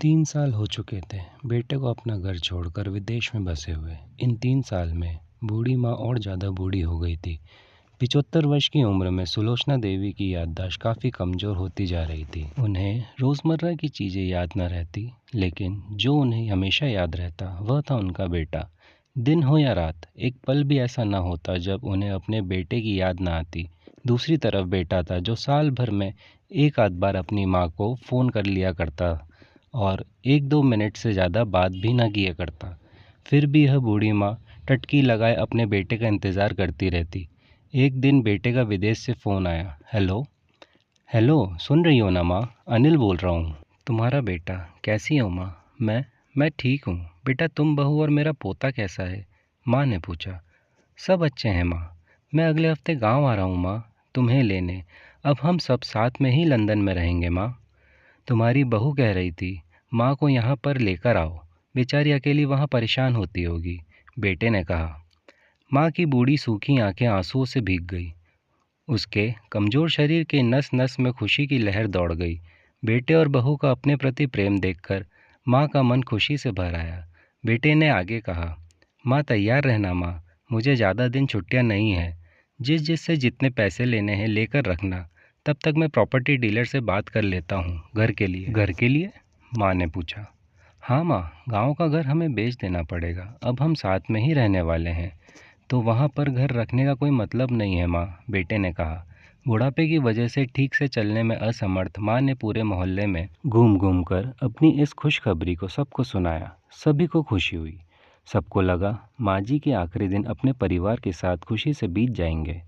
3 साल हो चुके थे बेटे को अपना घर छोड़कर विदेश में बसे हुए। इन 3 साल में बूढ़ी माँ और ज़्यादा बूढ़ी हो गई थी। 75 वर्ष की उम्र में सुलोचना देवी की याददाश्त काफ़ी कमज़ोर होती जा रही थी। उन्हें रोज़मर्रा की चीज़ें याद न रहती, लेकिन जो उन्हें हमेशा याद रहता वह था उनका बेटा। दिन हो या रात, एक पल भी ऐसा न होता जब उन्हें अपने बेटे की याद न आती। दूसरी तरफ बेटा था जो साल भर में एक आध बार अपनी माँ को फ़ोन कर लिया करता और 1-2 मिनट से ज़्यादा बात भी ना किया करता। फिर भी यह बूढ़ी माँ टटकी लगाए अपने बेटे का इंतज़ार करती रहती। एक दिन बेटे का विदेश से फ़ोन आया। हेलो हेलो, सुन रही हो ना माँ? अनिल बोल रहा हूँ। तुम्हारा बेटा। कैसी हो माँ? मैं ठीक हूँ बेटा। तुम, बहू और मेरा पोता कैसा है? माँ ने पूछा। सब अच्छे हैं माँ। मैं अगले हफ्ते गांव आ रहा हूँ माँ, तुम्हें लेने। अब हम सब साथ में ही लंदन में रहेंगे माँ। तुम्हारी बहू कह रही थी माँ को यहाँ पर लेकर आओ, बेचारी अकेली वहाँ परेशान होती होगी, बेटे ने कहा। माँ की बूढ़ी सूखी आंखें आंसुओं से भीग गई। उसके कमज़ोर शरीर के नस नस में खुशी की लहर दौड़ गई। बेटे और बहू का अपने प्रति प्रेम देखकर माँ का मन खुशी से भर आया। बेटे ने आगे कहा, माँ तैयार रहना माँ, मुझे ज़्यादा दिन छुट्टियाँ नहीं हैं। जिससे जितने पैसे लेने हैं लेकर रखना। तब तक मैं प्रॉपर्टी डीलर से बात कर लेता हूँ घर के लिए। घर के लिए? माँ ने पूछा। हाँ माँ, गांव का घर हमें बेच देना पड़ेगा। अब हम साथ में ही रहने वाले हैं, तो वहाँ पर घर रखने का कोई मतलब नहीं है माँ, बेटे ने कहा। बुढ़ापे की वजह से ठीक से चलने में असमर्थ माँ ने पूरे मोहल्ले में घूम घूम कर अपनी इस खुशखबरी को सबको सुनाया। सभी को खुशी हुई। सबको लगा माँ जी के आखिरी दिन अपने परिवार के साथ खुशी से बीत जाएंगे।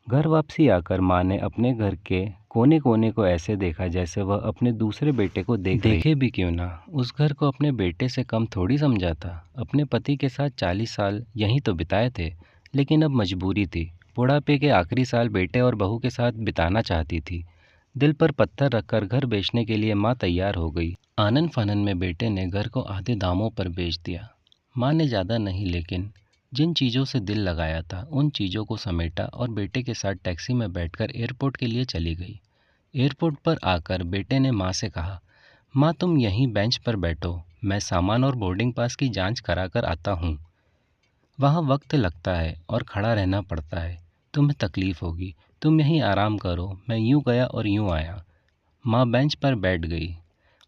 घर वापसी आकर माँ ने अपने घर के कोने कोने को ऐसे देखा जैसे वह अपने दूसरे बेटे को देखे भी क्यों ना, उस घर को अपने बेटे से कम थोड़ी समझा था। अपने पति के साथ 40 साल यहीं तो बिताए थे, लेकिन अब मजबूरी थी। बुढ़ापे के आखिरी साल बेटे और बहू के साथ बिताना चाहती थी। दिल पर पत्थर रखकर घर बेचने के लिए माँ तैयार हो गई। आनन फानन में बेटे ने घर को आधे दामों पर बेच दिया। माँ ने ज़्यादा नहीं, लेकिन जिन चीज़ों से दिल लगाया था उन चीज़ों को समेटा और बेटे के साथ टैक्सी में बैठकर एयरपोर्ट के लिए चली गई। एयरपोर्ट पर आकर बेटे ने माँ से कहा, माँ तुम यहीं बेंच पर बैठो, मैं सामान और बोर्डिंग पास की जांच करा कर आता हूँ। वहाँ वक्त लगता है और खड़ा रहना पड़ता है, तुम्हें तकलीफ़ होगी, तुम यहीं आराम करो। मैं यूँ गया और यूँ आया। माँ बेंच पर बैठ गई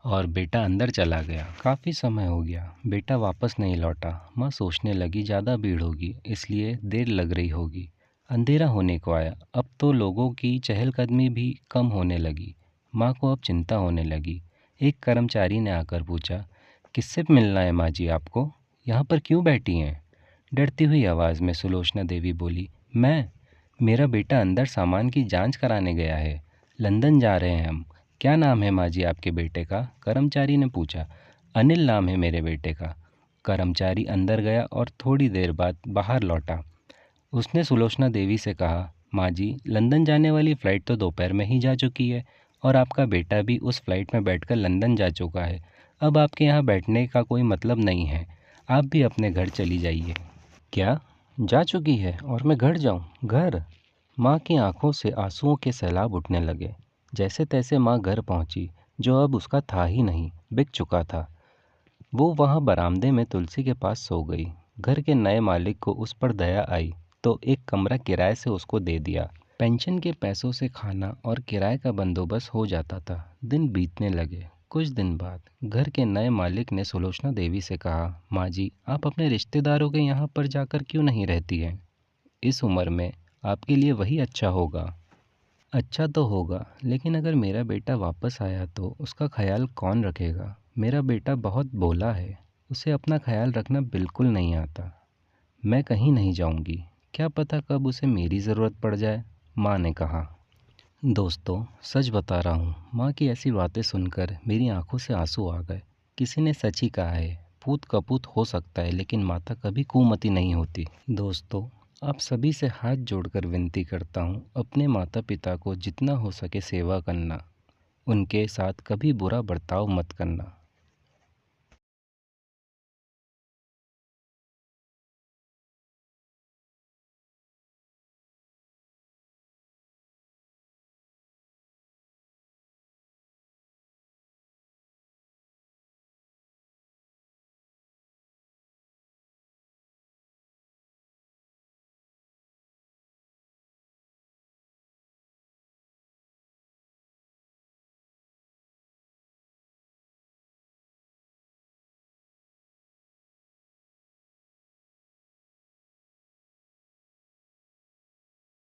और बेटा अंदर चला गया। काफ़ी समय हो गया, बेटा वापस नहीं लौटा। माँ सोचने लगी ज़्यादा भीड़ होगी, इसलिए देर लग रही होगी। अंधेरा होने को आया। अब तो लोगों की चहलकदमी भी कम होने लगी। माँ को अब चिंता होने लगी। एक कर्मचारी ने आकर पूछा, किससे मिलना है माँ जी आपको? यहाँ पर क्यों बैठी हैं? डरती हुई आवाज़ में सुलोचना देवी बोली, मेरा बेटा अंदर सामान की जांच कराने गया है। लंदन जा रहे हैं हम। क्या नाम है माँ जी आपके बेटे का? कर्मचारी ने पूछा। अनिल नाम है मेरे बेटे का। कर्मचारी अंदर गया और थोड़ी देर बाद बाहर लौटा। उसने सुलोचना देवी से कहा, माँ जी लंदन जाने वाली फ़्लाइट तो दोपहर में ही जा चुकी है और आपका बेटा भी उस फ्लाइट में बैठकर लंदन जा चुका है। अब आपके यहाँ बैठने का कोई मतलब नहीं है, आप भी अपने घर चली जाइए। क्या? जा चुकी है और मैं घर जाऊँ? घर? माँ की आंखों से आंसुओं के सैलाब उठने लगे। जैसे तैसे माँ घर पहुँची, जो अब उसका था ही नहीं, बिक चुका था। वो वहाँ बरामदे में तुलसी के पास सो गई। घर के नए मालिक को उस पर दया आई तो एक कमरा किराए से उसको दे दिया। पेंशन के पैसों से खाना और किराए का बंदोबस्त हो जाता था। दिन बीतने लगे। कुछ दिन बाद घर के नए मालिक ने सुलोचना देवी से कहा, माँ जी आप अपने रिश्तेदारों के यहाँ पर जाकर क्यों नहीं रहती हैं? इस उम्र में आपके लिए वही अच्छा होगा। अच्छा तो होगा, लेकिन अगर मेरा बेटा वापस आया तो उसका ख्याल कौन रखेगा? मेरा बेटा बहुत भोला है, उसे अपना ख्याल रखना बिल्कुल नहीं आता। मैं कहीं नहीं जाऊंगी, क्या पता कब उसे मेरी ज़रूरत पड़ जाए, माँ ने कहा। दोस्तों सच बता रहा हूँ, माँ की ऐसी बातें सुनकर मेरी आंखों से आंसू आ गए। किसी ने सच ही कहा है, पूत कपूत हो सकता है लेकिन माता कभी कुमति नहीं होती। दोस्तों आप सभी से हाथ जोड़कर विनती करता हूँ, अपने माता पिता को जितना हो सके सेवा करना, उनके साथ कभी बुरा बर्ताव मत करना।